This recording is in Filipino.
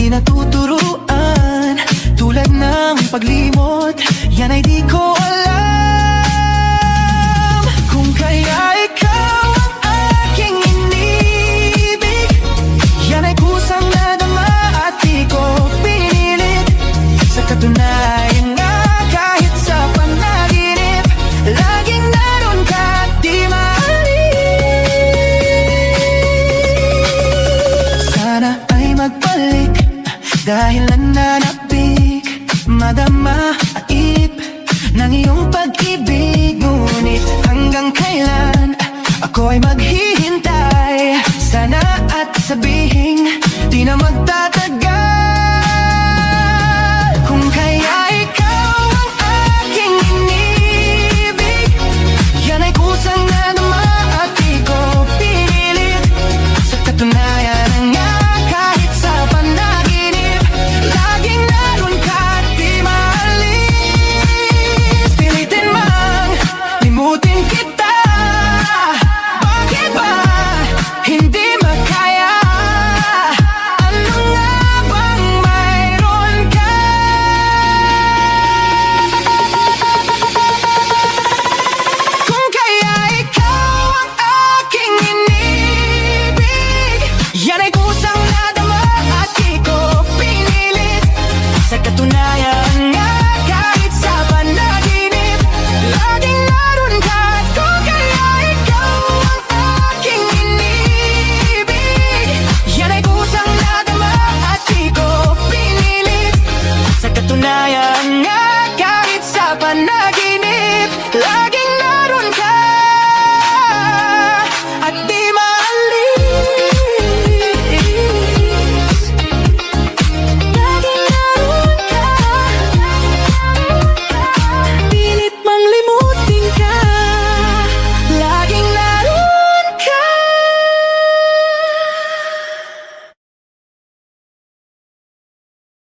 di natuturuan. Tulad ng paglimot, yan ay di ko alam. Kung kaya ikaw ang aking inibig, yan ay kusang nadama at di ko pinilit. Sa katunayan nga, kahit sa panaginip, laging naroon ka at di maalis. Sana ay magbalik dahil nananapik, madama at ip ng iyong pag-ibig. Ngunit hanggang kailan ako ay maghihintay? Sana at sabihing di na magtatagal. Kung kaya ikaw ang aking inibig, yan ay kusang nadama at di ko pinilit. Sa katunayan nga, kahit sa panaginip, laging naroon ka at di maalis. Pilitin mang limutin kita,